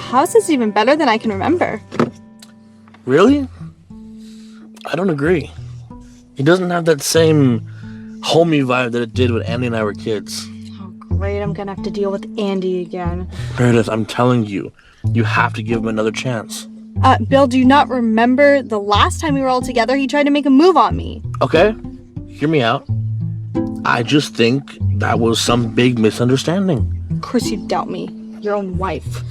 house is even better than I can remember. Really? I don't agree. It doesn't have that same homey vibe that it did when Andy and I were kids. Oh, great. I'm gonna have to deal with Andy again. Meredith, I'm telling you, you have to give him another chance. Bill, do you not remember the last time we were all together? He tried to make a move on me. Okay, hear me out. I just think that was some big misunderstanding. Of course you doubt me. Your own wife.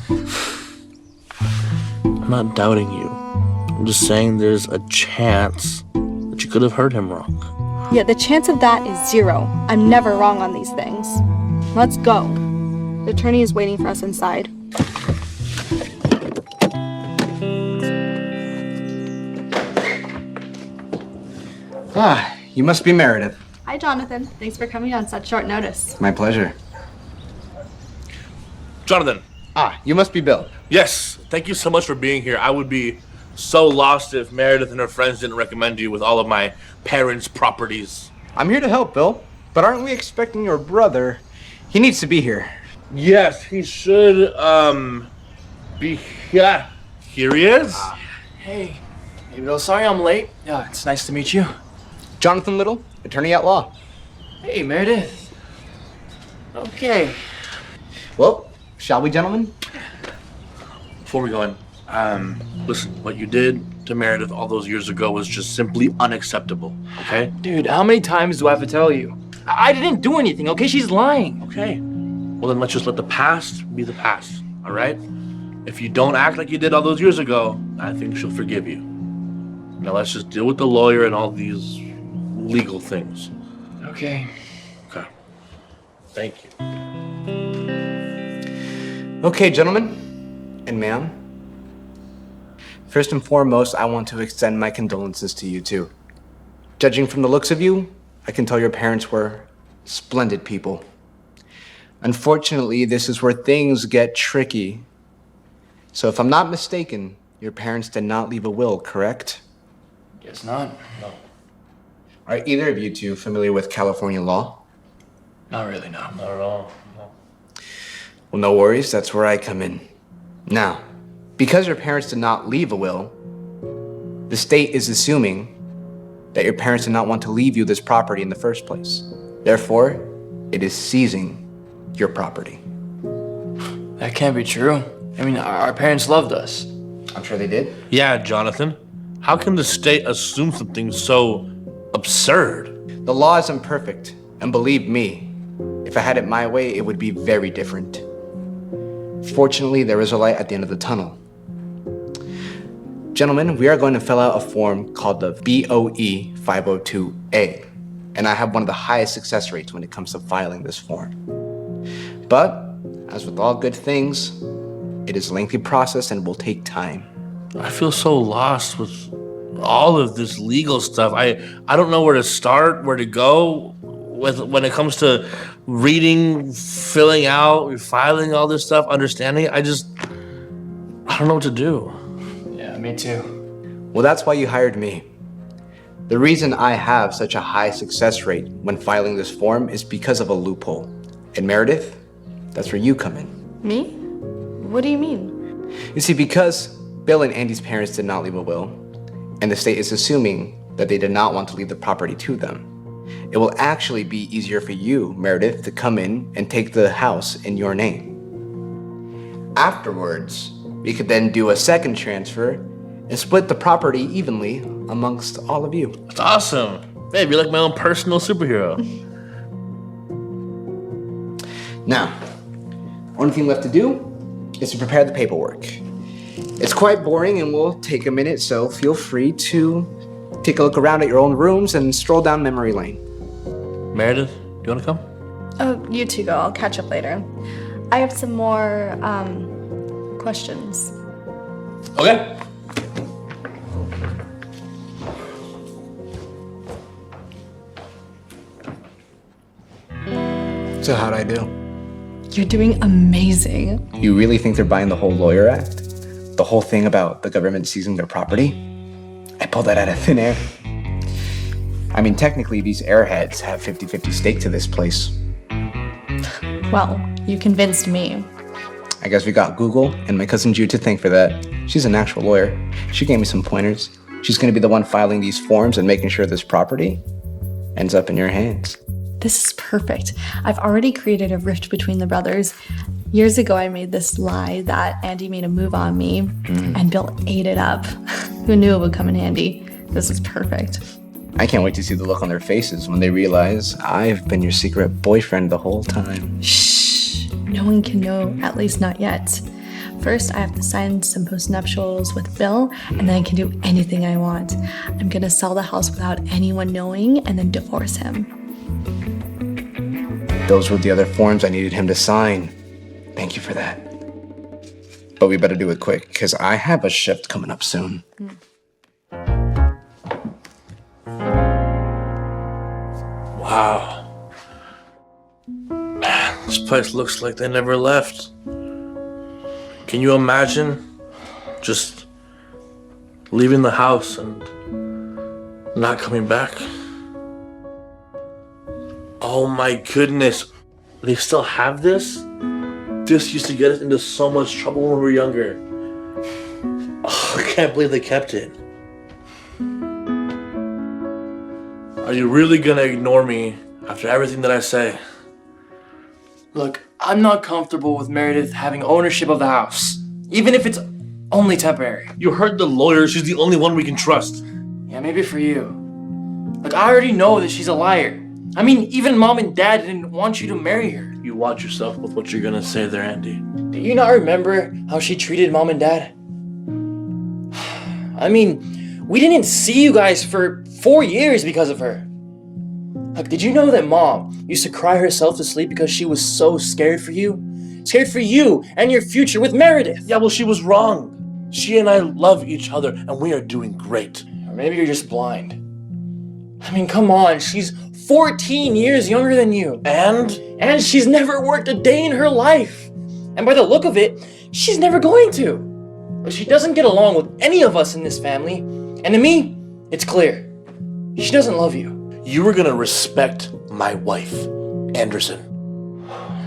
I'm not doubting you. I'm just saying there's a chance that you could have heard him wrong. Yeah, the chance of that is 0. I'm never wrong on these things. Let's go. The attorney is waiting for us inside. Ah, you must be Meredith. Hi, Jonathan. Thanks for coming on such short notice. My pleasure. Jonathan. Ah, you must be Bill. Yes, thank you so much for being here. I would be so lost if Meredith and her friends didn't recommend you with all of my parents' properties. I'm here to help, Bill. But aren't we expecting your brother? He needs to be here. Yes, he should, be... Yeah, here he is. Hey Bill, sorry I'm late. Yeah, it's nice to meet you. Jonathan Little, attorney at law. Hey, Meredith. Okay. Well, shall we, gentlemen? Before we go in, listen, what you did to Meredith all those years ago was just simply unacceptable, okay? Dude, how many times do I have to tell you? I didn't do anything, okay? She's lying. Okay. Well, then let's just let the past be the past, all right? If you don't act like you did all those years ago, I think she'll forgive you. Now let's just deal with the lawyer and all these legal things. Okay. Okay. Thank you. Okay, gentlemen and ma'am. First and foremost, I want to extend my condolences to you two. Judging from the looks of you, I can tell your parents were splendid people. Unfortunately, this is where things get tricky. So if I'm not mistaken, your parents did not leave a will, correct? Guess not. No. Are either of you two familiar with California law? Not really, no. Not at all. No. Well, no worries, that's where I come in. Now, because your parents did not leave a will, the state is assuming that your parents did not want to leave you this property in the first place. Therefore, it is seizing your property. That can't be true. I mean, our parents loved us. I'm sure they did. Yeah, Jonathan. How can the state assume something so absurd? The law is imperfect, and believe me, if I had it my way, it would be very different. Fortunately, there is a light at the end of the tunnel. Gentlemen, we are going to fill out a form called the BOE 502A, and I have one of the highest success rates when it comes to filing this form. But, as with all good things, it is a lengthy process and will take time. I feel so lost with all of this legal stuff. I don't know where to start, where to go when it comes to reading, filling out, filing all this stuff, understanding it. I don't know what to do. Yeah, me too. Well, that's why you hired me. The reason I have such a high success rate when filing this form is because of a loophole. And Meredith, that's where you come in. Me? What do you mean? You see, because Bill and Andy's parents did not leave a will, and the state is assuming that they did not want to leave the property to them, it will actually be easier for you, Meredith, to come in and take the house in your name. Afterwards, we could then do a second transfer and split the property evenly amongst all of you. That's awesome. Babe, you're like my own personal superhero. Now, only thing left to do is to prepare the paperwork. It's quite boring and will take a minute, so feel free to take a look around at your own rooms and stroll down memory lane. Meredith, do you want to come? Oh, you two go. I'll catch up later. I have some more, questions. Okay. So how'd I do? You're doing amazing. You really think they're buying the whole lawyer act? The whole thing about the government seizing their property? I pulled that out of thin air. I mean, technically, these airheads have 50-50 stake to this place. Well, you convinced me. I guess we got Google and my cousin Jude to thank for that. She's an actual lawyer. She gave me some pointers. She's going to be the one filing these forms and making sure this property ends up in your hands. This is perfect. I've already created a rift between the brothers. Years ago, I made this lie that Andy made a move on me, and Bill ate it up. Who knew it would come in handy? This is perfect. I can't wait to see the look on their faces when they realize I've been your secret boyfriend the whole time. Shh. No one can know, at least not yet. First, I have to sign some postnuptials with Bill, and then I can do anything I want. I'm gonna sell the house without anyone knowing, and then divorce him. Those were the other forms I needed him to sign. Thank you for that. But we better do it quick, because I have a shift coming up soon. Wow. Man, this place looks like they never left. Can you imagine just leaving the house and not coming back? Oh my goodness. They still have this? This used to get us into so much trouble when we were younger. Oh, I can't believe they kept it. Are you really gonna ignore me after everything that I say? Look, I'm not comfortable with Meredith having ownership of the house, even if it's only temporary. You heard the lawyer. She's the only one we can trust. Yeah, maybe for you. Look, I already know that she's a liar. I mean, even Mom and Dad didn't want you to marry her. You watch yourself with what you're gonna say there, Andy. Do you not remember how she treated Mom and Dad? I mean, we didn't see you guys for 4 years because of her. Look, did you know that Mom used to cry herself to sleep because she was so scared for you? Scared for you and your future with Meredith. Yeah, well, she was wrong. She and I love each other, and we are doing great. Or maybe you're just blind. I mean, come on, she's 14 years younger than you. And she's never worked a day in her life. And by the look of it, she's never going to. But she doesn't get along with any of us in this family. And to me, it's clear. She doesn't love you. You were gonna respect my wife, Anderson.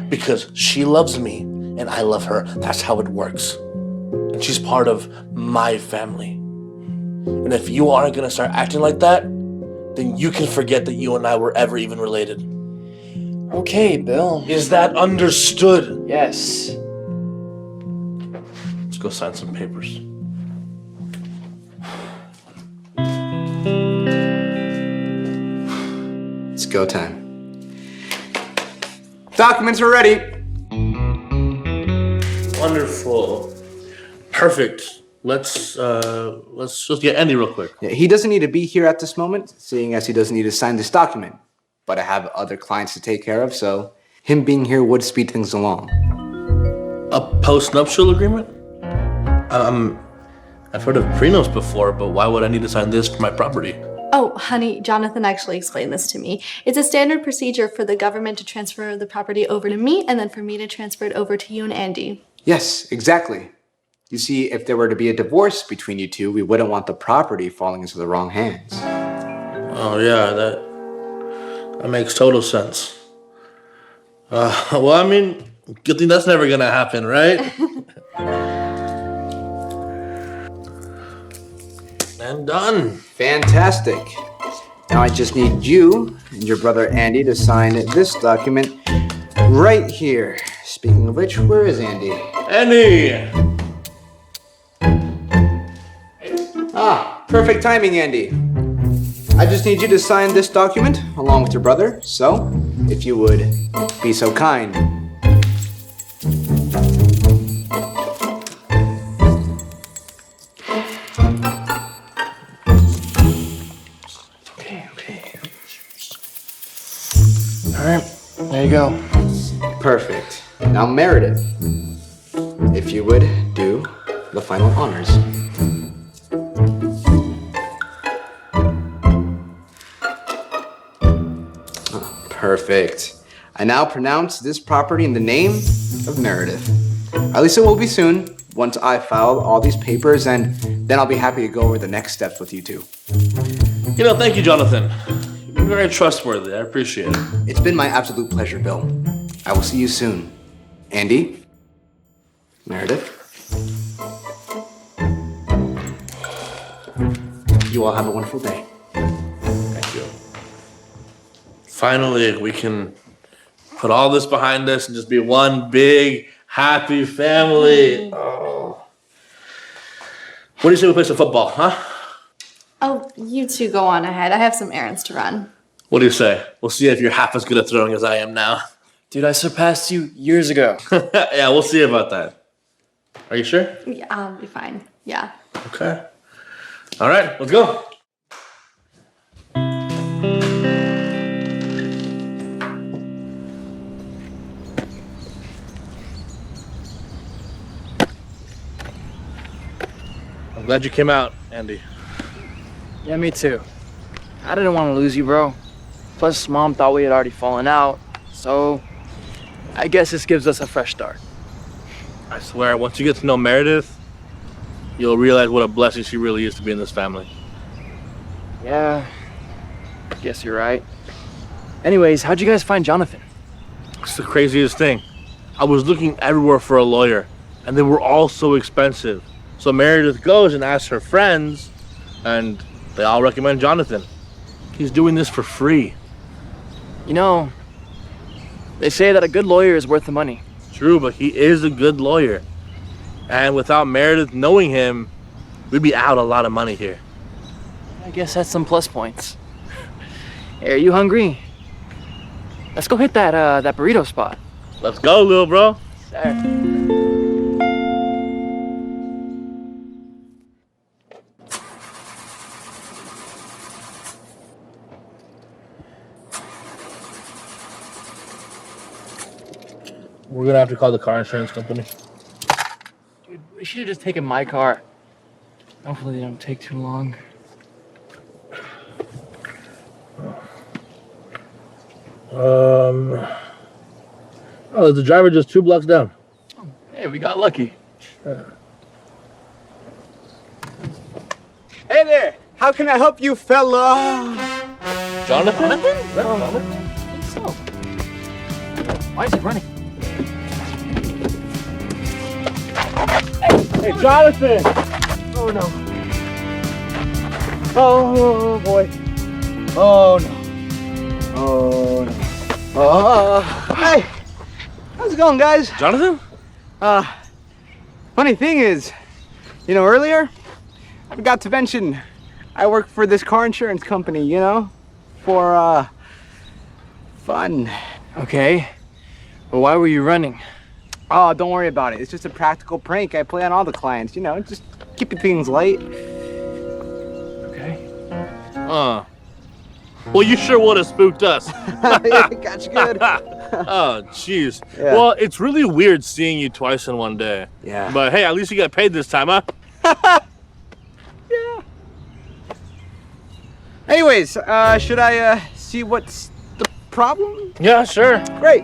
Because she loves me, and I love her. That's how it works. And she's part of my family. And if you aren't gonna start acting like that, then you can forget that you and I were ever even related. Okay, Bill. Is that understood? Yes. Let's go sign some papers. It's go time. Documents are ready. Wonderful. Perfect. Let's just get Andy real quick. Yeah, he doesn't need to be here at this moment, seeing as he doesn't need to sign this document. But I have other clients to take care of, so him being here would speed things along. A post-nuptial agreement? I've heard of prenups before, but why would I need to sign this for my property? Oh, honey, Jonathan actually explained this to me. It's a standard procedure for the government to transfer the property over to me and then for me to transfer it over to you and Andy. Yes, exactly. You see, if there were to be a divorce between you two, we wouldn't want the property falling into the wrong hands. Oh yeah, that makes total sense. Well, I mean, good thing that's never gonna happen, right? And done. Fantastic. Now I just need you and your brother Andy to sign this document right here. Speaking of which, where is Andy? Andy! Ah, perfect timing, Andy. I just need you to sign this document along with your brother, so if you would be so kind. Okay. All right, there you go. Perfect. Now, Meredith, if you would do the final honors. Perfect. I now pronounce this property in the name of Meredith. At least it will be soon, once I file all these papers, and then I'll be happy to go over the next steps with you two. You know, thank you, Jonathan. You've been very trustworthy. I appreciate it. It's been my absolute pleasure, Bill. I will see you soon. Andy? Meredith. You all have a wonderful day. Thank you. Finally, we can put all this behind us and just be one big, happy family. Oh. What do you say we play some football, huh? Oh, you two go on ahead. I have some errands to run. What do you say? We'll see if you're half as good at throwing as I am now. Dude, I surpassed you years ago. Yeah, we'll see about that. Are you sure? Yeah, I'll be fine. Yeah. Okay. All right, let's go. I'm glad you came out, Andy. Yeah, me too. I didn't want to lose you, bro. Plus, Mom thought we had already fallen out, so I guess this gives us a fresh start. I swear, once you get to know Meredith, you'll realize what a blessing she really is to be in this family. Yeah, I guess you're right. Anyways, how'd you guys find Jonathan? It's the craziest thing. I was looking everywhere for a lawyer, and they were all so expensive. So Meredith goes and asks her friends, and they all recommend Jonathan. He's doing this for free. You know, they say that a good lawyer is worth the money. True, but he is a good lawyer. And without Meredith knowing him, we'd be out a lot of money here. I guess that's some plus points. Hey, are you hungry? Let's go hit that burrito spot. Let's go, little bro. Sir. We're gonna have to call the car insurance company. Dude, we should have just taken my car. Hopefully they don't take too long. Oh, the driver just 2 blocks down. Hey, we got lucky. Hey there! How can I help you, fella? Jonathan? I think so. Why is he running? Hey, Jonathan! Oh no. Oh boy. Oh no. Oh no. Hey! How's it going, guys? Jonathan? Funny thing is, you know, earlier, I forgot to mention, I work for this car insurance company, you know? For, fun. Okay. Well, why were you running? Oh, don't worry about it. It's just a practical prank I play on all the clients, you know, just keeping things light. Okay. Well, you sure would have spooked us. Yeah, got you good. Oh, jeez. Yeah. Well, it's really weird seeing you twice in one day. Yeah. But hey, at least you got paid this time, huh? Yeah. Anyways, should I, see what's the problem? Yeah, sure. Great.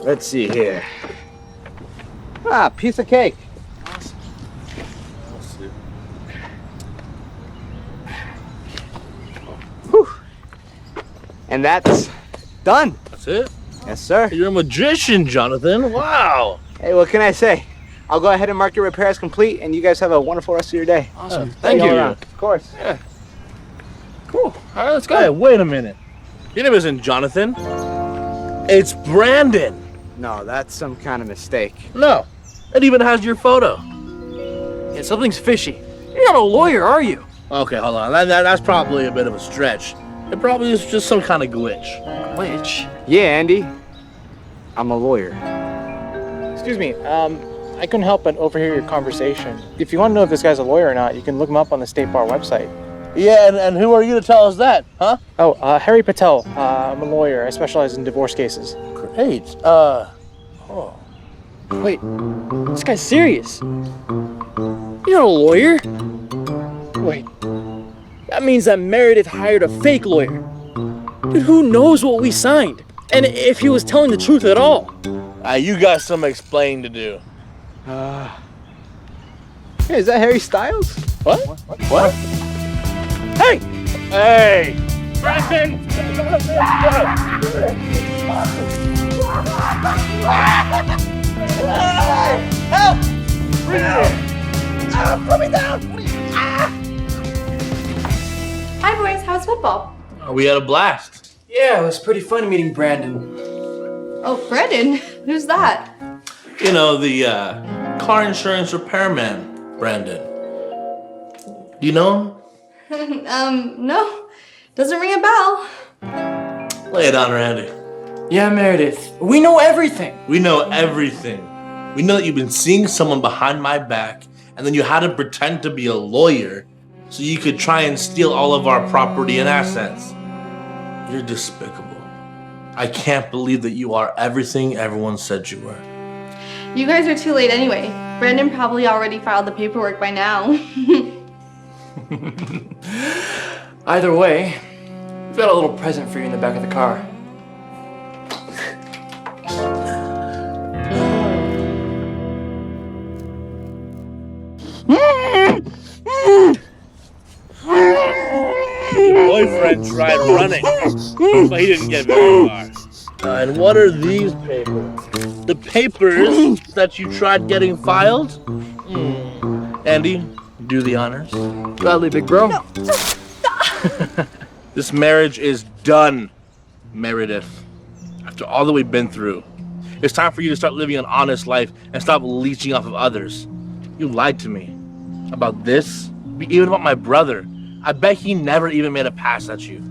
Let's see here. Ah, piece of cake. Whew. And that's done. That's it? Yes, sir. You're a magician, Jonathan. Wow. Hey, what can I say? I'll go ahead and mark your repair as complete, and you guys have a wonderful rest of your day. Awesome. Thank you. Of course. Cool. All right, let's go. Hey, wait a minute. Your name isn't Jonathan. It's Brandon. No, that's some kind of mistake. No. It even has your photo. Yeah, something's fishy. You're not a lawyer, are you? Okay, hold on. That's probably a bit of a stretch. It probably is just some kind of glitch. Glitch? Yeah, Andy. I'm a lawyer. Excuse me, I couldn't help but overhear your conversation. If you want to know if this guy's a lawyer or not, you can look him up on the State Bar website. Yeah, and who are you to tell us that, huh? Oh, Harry Patel. I'm a lawyer. I specialize in divorce cases. Great. Wait, this guy's serious. You're not a lawyer. Wait, that means that Meredith hired a fake lawyer. Dude, who knows what we signed? And if he was telling the truth at all. You got some explaining to do. Hey, is that Harry Styles? What? What? Hey! Hey! Brandon! Hi, boys. How's football? We had a blast. Yeah, it was pretty fun meeting Brandon. Oh, Brendan. Who's that? You know, the car insurance repairman, Brandon. Do you know him? No. Doesn't ring a bell. Lay it on, Randy. Yeah, Meredith. We know everything. We know everything. We know that you've been seeing someone behind my back, and then you had to pretend to be a lawyer so you could try and steal all of our property and assets. You're despicable. I can't believe that you are everything everyone said you were. You guys are too late anyway. Brendan probably already filed the paperwork by now. Either way, we've got a little present for you in the back of the car. Your boyfriend tried running, but he didn't get very far. And what are these papers? The papers that you tried getting filed? Andy, do the honors. Gladly, big bro. No. This marriage is done, Meredith. After all that we've been through, it's time for you to start living an honest life and stop leeching off of others. You lied to me about this, even about my brother. I bet he never even made a pass at you.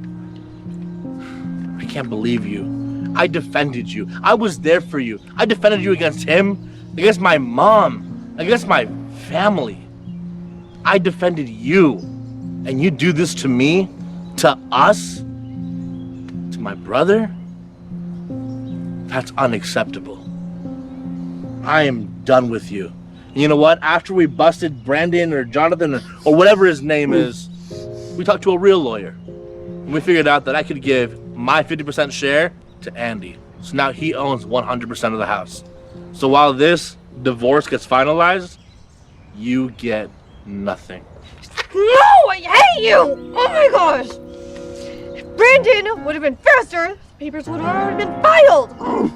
I can't believe you. I defended you. I was there for you. I defended you against him, against my mom, against my family. I defended you. And you do this to me, to us, to my brother? That's unacceptable. I am done with you. And you know what? After we busted Brandon or Jonathan or whatever his name is, we talked to a real lawyer. And we figured out that I could give my 50% share to Andy. So now he owns 100% of the house. So while this divorce gets finalized, you get nothing. No, I hate you! Oh my gosh! If Brandon would have been faster, the papers would have already been filed!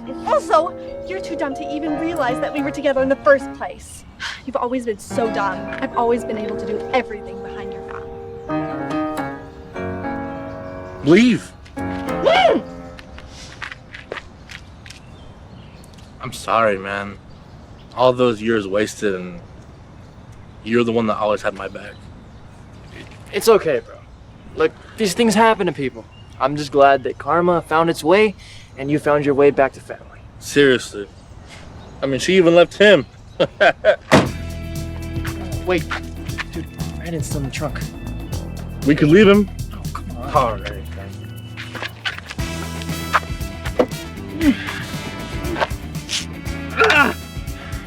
And also, you're too dumb to even realize that we were together in the first place. You've always been so dumb. I've always been able to do everything behind your back. Leave. I'm sorry, man. All those years wasted, and you're the one that always had my back. It's okay, bro. Look, these things happen to people. I'm just glad that karma found its way and you found your way back to family. Seriously. I mean, she even left him. Wait, dude, Brandon's still in the trunk. We could leave him. Oh, come on. All right.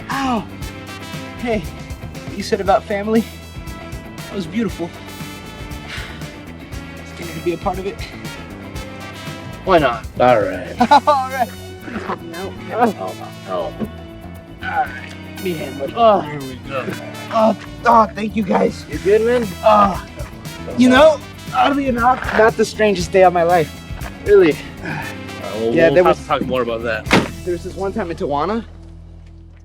Ow! Hey, what you said about family? That was beautiful. Can you be a part of it? Why not? All right. All right. No. All right. Be handled. Here we go. Oh, thank you guys. You good, man? You know, oddly enough, not the strangest day of my life. Really? Well, Yeah, we'll there have was- to talk more about that. There was this one time in Tijuana.